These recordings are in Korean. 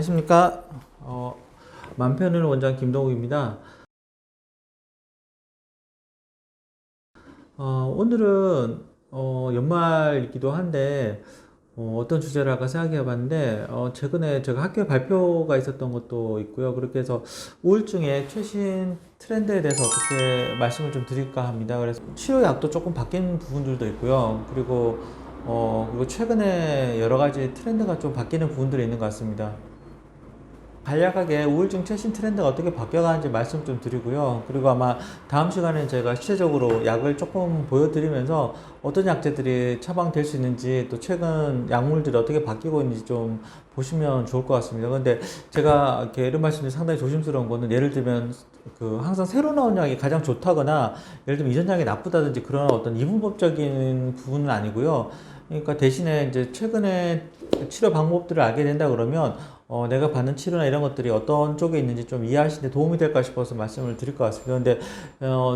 안녕하십니까. 만편을 원장 김동욱입니다. 오늘은 연말이기도 한데 어떤 주제를 할까 생각해 봤는데 최근에 제가 학교 발표가 있었던 것도 있고요. 그렇게 해서 우울증의 최신 트렌드에 대해서 어떻게 말씀을 좀 드릴까 합니다. 그래서 치료약도 조금 바뀐 부분들도 있고요. 그리고 최근에 여러 가지 트렌드가 좀 바뀌는 부분들이 있는 것 같습니다. 간략하게 우울증 최신 트렌드가 어떻게 바뀌어가는지 말씀 좀 드리고요. 그리고 아마 다음 시간에 제가 실제적으로 약을 조금 보여드리면서 어떤 약제들이 처방될 수 있는지, 또 최근 약물들이 어떻게 바뀌고 있는지 좀 보시면 좋을 것 같습니다. 근데 제가 이렇게 이런 말씀이 상당히 조심스러운 거는, 예를 들면 항상 새로 나온 약이 가장 좋다거나, 예를 들면 이전 약이 나쁘다든지 그런 어떤 이분법적인 부분은 아니고요. 그러니까 대신에 이제 최근에 치료 방법들을 알게 된다 그러면 내가 받는 치료나 이런 것들이 어떤 쪽에 있는지 좀 이해하시는데 도움이 될까 싶어서 말씀을 드릴 것 같습니다. 근데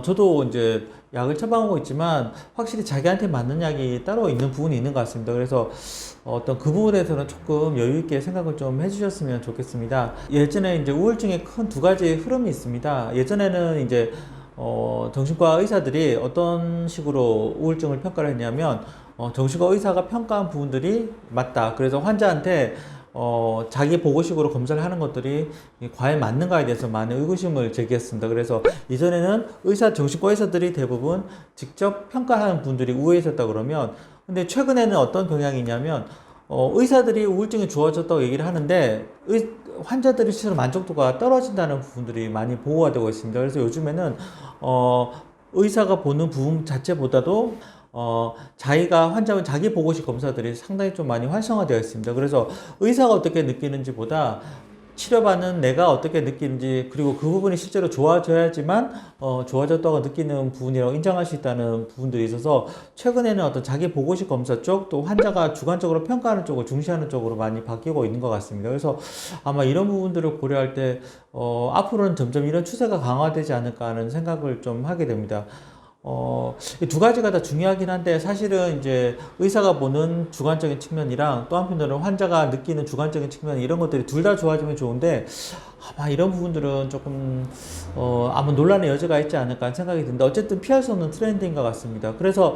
저도 이제 약을 처방하고 있지만 확실히 자기한테 맞는 약이 따로 있는 부분이 있는 것 같습니다. 그래서 어떤 그 부분에서는 조금 여유 있게 생각을 좀 해주셨으면 좋겠습니다. 예전에 이제 우울증의 큰 두 가지 흐름이 있습니다. 예전에는 이제 정신과 의사들이 어떤 식으로 우울증을 평가를 했냐면, 정신과 의사가 평가한 부분들이 맞다. 그래서 환자한테 자기 보고식으로 검사를 하는 것들이 과연 맞는가에 대해서 많은 의구심을 제기했습니다. 그래서 이전에는 정신과 의사들이 대부분 직접 평가하는 분들이 우회에 있었다 그러면, 근데 최근에는 어떤 경향이 있냐면, 의사들이 우울증이 좋아졌다고 얘기를 하는데, 환자들이 실제로 만족도가 떨어진다는 부분들이 많이 보고가 되고 있습니다. 그래서 요즘에는, 의사가 보는 부분 자체보다도 자기가 환자분 자기 보고식 검사들이 상당히 좀 많이 활성화되어 있습니다. 그래서 의사가 어떻게 느끼는지보다 치료받는 내가 어떻게 느끼는지, 그리고 그 부분이 실제로 좋아져야지만 좋아졌다고 느끼는 부분이라고 인정할 수 있다는 부분들이 있어서, 최근에는 어떤 자기 보고식 검사 쪽, 또 환자가 주관적으로 평가하는 쪽을 중시하는 쪽으로 많이 바뀌고 있는 것 같습니다. 그래서 아마 이런 부분들을 고려할 때 앞으로는 점점 이런 추세가 강화되지 않을까 하는 생각을 좀 하게 됩니다. 이두 가지가 다 중요하긴 한데, 사실은 이제 의사가 보는 주관적인 측면이랑 또 한편으로는 환자가 느끼는 주관적인 측면, 이런 것들이 둘 다 좋아지면 좋은데, 아마 이런 부분들은 조금 아마 논란의 여지가 있지 않을까 생각이 드는데, 어쨌든 피할 수 없는 트렌드인 것 같습니다. 그래서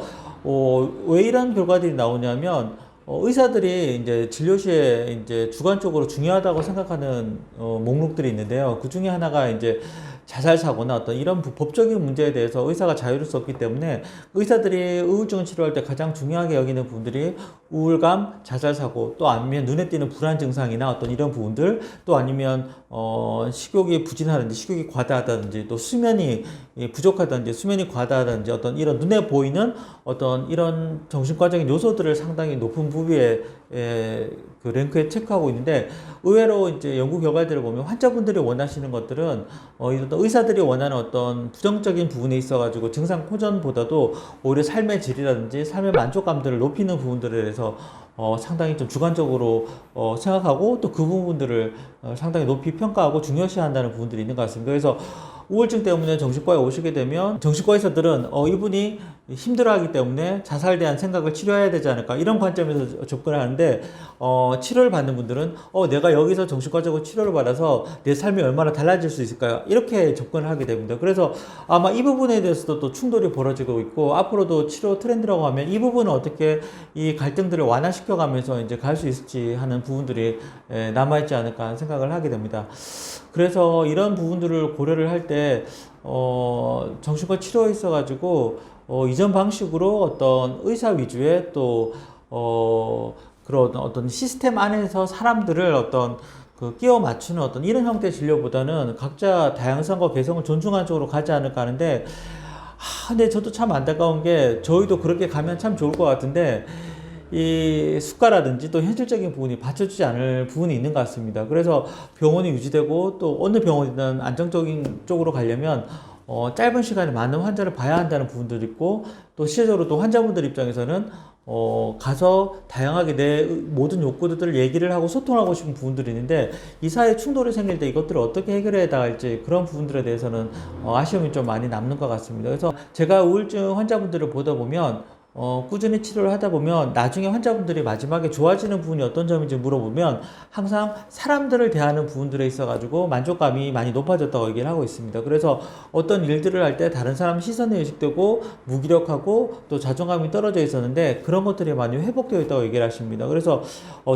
왜 이런 결과들이 나오냐면, 의사들이 이제 진료 시에 이제 주관적으로 중요하다고 생각하는 목록들이 있는데요. 그 중에 하나가 이제 자살 사고나 어떤 이런 법적인 문제에 대해서 의사가 자유로울 수 없기 때문에, 의사들이 우울증 치료할 때 가장 중요하게 여기는 부분들이 우울감, 자살 사고, 또 아니면 눈에 띄는 불안 증상이나 어떤 이런 부분들, 또 아니면 식욕이 부진하든지 식욕이 과다하다든지, 또 수면이 부족하다든지 수면이 과다하다든지, 어떤 이런 눈에 보이는 어떤 이런 정신과적인 요소들을 상당히 높은 부위에 그 랭크에 체크하고 있는데, 의외로 이제 연구 결과들을 보면 환자분들이 원하시는 것들은 이런 의사들이 원하는 어떤 부정적인 부분에 있어가지고 증상 호전보다도 오히려 삶의 질이라든지 삶의 만족감들을 높이는 부분들에 대해서 상당히 좀 주관적으로 생각하고, 또 그 부분들을 상당히 높이 평가하고 중요시한다는 부분들이 있는 것 같습니다. 그래서 우울증 때문에 정신과에 오시게 되면 정신과 의사들은 이분이 힘들어하기 때문에 자살에 대한 생각을 치료해야 되지 않을까, 이런 관점에서 접근을 하는데, 치료를 받는 분들은 내가 여기서 정신과적으로 치료를 받아서 내 삶이 얼마나 달라질 수 있을까요? 이렇게 접근을 하게 됩니다. 그래서 아마 이 부분에 대해서도 또 충돌이 벌어지고 있고, 앞으로도 치료 트렌드라고 하면 이 부분을 어떻게 이 갈등들을 완화시켜 가면서 이제 갈 수 있을지 하는 부분들이 남아있지 않을까 하는 생각을 하게 됩니다. 그래서 이런 부분들을 고려를 할 때 정신과 치료에 있어가지고 이전 방식으로 어떤 의사 위주의, 또 그런 어떤 시스템 안에서 사람들을 어떤 끼워 맞추는 어떤 이런 형태의 진료보다는 각자 다양성과 개성을 존중하는 쪽으로 가지 않을까 하는데, 근데 저도 참 안타까운 게, 저희도 그렇게 가면 참 좋을 것 같은데, 이 수가라든지 또 현실적인 부분이 받쳐주지 않을 부분이 있는 것 같습니다. 그래서 병원이 유지되고, 또 어느 병원이든 안정적인 쪽으로 가려면 짧은 시간에 많은 환자를 봐야 한다는 부분들이 있고, 또 실제로 또 환자분들 입장에서는 가서 다양하게 내 모든 욕구들을 얘기를 하고 소통하고 싶은 부분들이 있는데, 이 사이에 충돌이 생길 때 이것들을 어떻게 해결해 나갈지, 그런 부분들에 대해서는 아쉬움이 좀 많이 남는 것 같습니다. 그래서 제가 우울증 환자분들을 보다 보면 꾸준히 치료를 하다 보면 나중에 환자분들이 마지막에 좋아지는 부분이 어떤 점인지 물어보면 항상 사람들을 대하는 부분들에 있어가지고 만족감이 많이 높아졌다고 얘기를 하고 있습니다. 그래서 어떤 일들을 할 때 다른 사람 시선에 의식되고 무기력하고 또 자존감이 떨어져 있었는데 그런 것들이 많이 회복되어 있다고 얘기를 하십니다. 그래서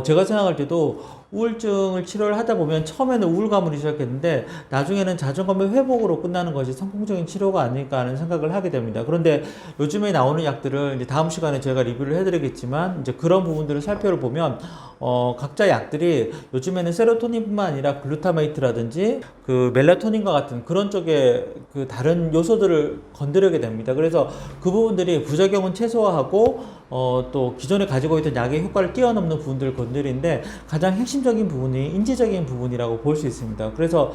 제가 생각할 때도 우울증을 치료를 하다 보면 처음에는 우울감으로 시작했는데 나중에는 자존감의 회복으로 끝나는 것이 성공적인 치료가 아닐까 하는 생각을 하게 됩니다. 그런데 요즘에 나오는 약들을 이제 다음 시간에 제가 리뷰를 해드리겠지만 이제 그런 부분들을 살펴보면 각자 약들이 요즘에는 세로토닌뿐만 아니라 글루타메이트라든지 그 멜라토닌과 같은 그런 쪽에 그 다른 요소들을 건드리게 됩니다. 그래서 그 부분들이 부작용은 최소화하고 또 기존에 가지고 있던 약의 효과를 뛰어넘는 부분들을 건드리는데 가장 핵심적인 부분이 인지적인 부분이라고 볼 수 있습니다. 그래서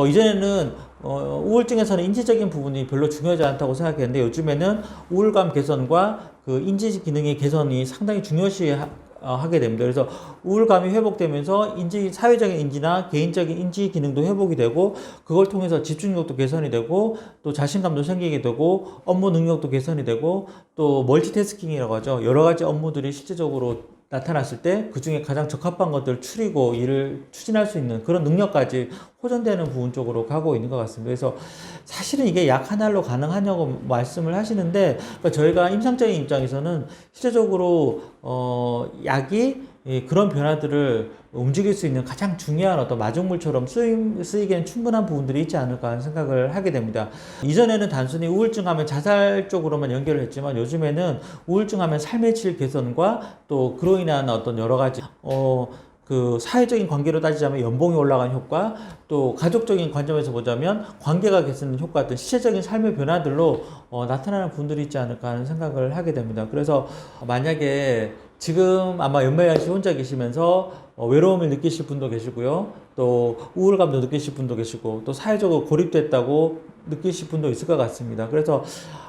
이전에는 우울증에서는 인지적인 부분이 별로 중요하지 않다고 생각했는데 요즘에는 우울감 개선과 그 인지 기능의 개선이 상당히 중요시 하게 됩니다. 그래서 우울감이 회복되면서 사회적인 인지나 개인적인 인지 기능도 회복이 되고 그걸 통해서 집중력도 개선이 되고 또 자신감도 생기게 되고 업무 능력도 개선이 되고 또 멀티태스킹이라고 하죠. 여러 가지 업무들이 실제적으로 나타났을 때 그 중에 가장 적합한 것들을 추리고 일을 추진할 수 있는 그런 능력까지 호전되는 부분 쪽으로 가고 있는 것 같습니다. 그래서 사실은 이게 약 하나로 가능하냐고 말씀을 하시는데 그러니까 저희가 임상적인 입장에서는 실제적으로 약이 그런 변화들을 움직일 수 있는 가장 중요한 어떤 마중물처럼 쓰이기에는 충분한 부분들이 있지 않을까 하는 생각을 하게 됩니다. 이전에는 단순히 우울증 하면 자살 쪽으로만 연결을 했지만 요즘에는 우울증 하면 삶의 질 개선과 또 그로 인한 어떤 여러 가지 그 사회적인 관계로 따지자면 연봉이 올라가는 효과, 또 가족적인 관점에서 보자면 관계가 개선되는 효과 같은 실체적인 삶의 변화들로 나타나는 분들이 있지 않을까 하는 생각을 하게 됩니다. 그래서 만약에 지금 아마 연말연시 혼자 계시면서 외로움을 느끼실 분도 계시고요. 또 우울감도 느끼실 분도 계시고 또 사회적으로 고립됐다고 느끼실 분도 있을 것 같습니다. 그래서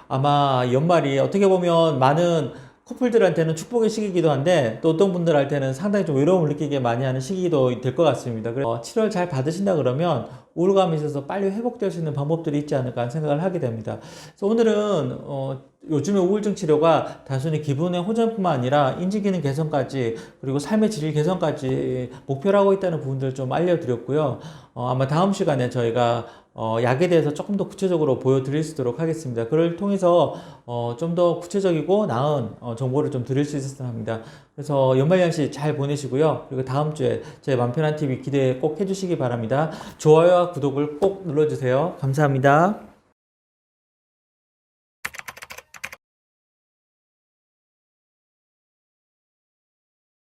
아마 연말이 어떻게 보면 많은 커플들한테는 축복의 시기이기도 한데 또 어떤 분들한테는 상당히 좀 외로움을 느끼게 많이 하는 시기도 될 것 같습니다. 그래서 치료를 잘 받으신다 그러면 우울감이 있어서 빨리 회복될 수 있는 방법들이 있지 않을까 하는 생각을 하게 됩니다. 그래서 오늘은 요즘의 우울증 치료가 단순히 기분의 호전뿐만 아니라 인지기능 개선까지 그리고 삶의 질 개선까지 목표로 하고 있다는 부분들을 좀 알려드렸고요. 아마 다음 시간에 저희가 약에 대해서 조금 더 구체적으로 보여드릴 수 있도록 하겠습니다. 그걸 통해서 좀 더 구체적이고 나은 정보를 좀 드릴 수 있었으면 합니다. 그래서 연말연시 잘 보내시고요. 그리고 다음 주에 제 맘편한 TV 기대 꼭 해주시기 바랍니다. 좋아요와 구독을 꼭 눌러주세요. 감사합니다.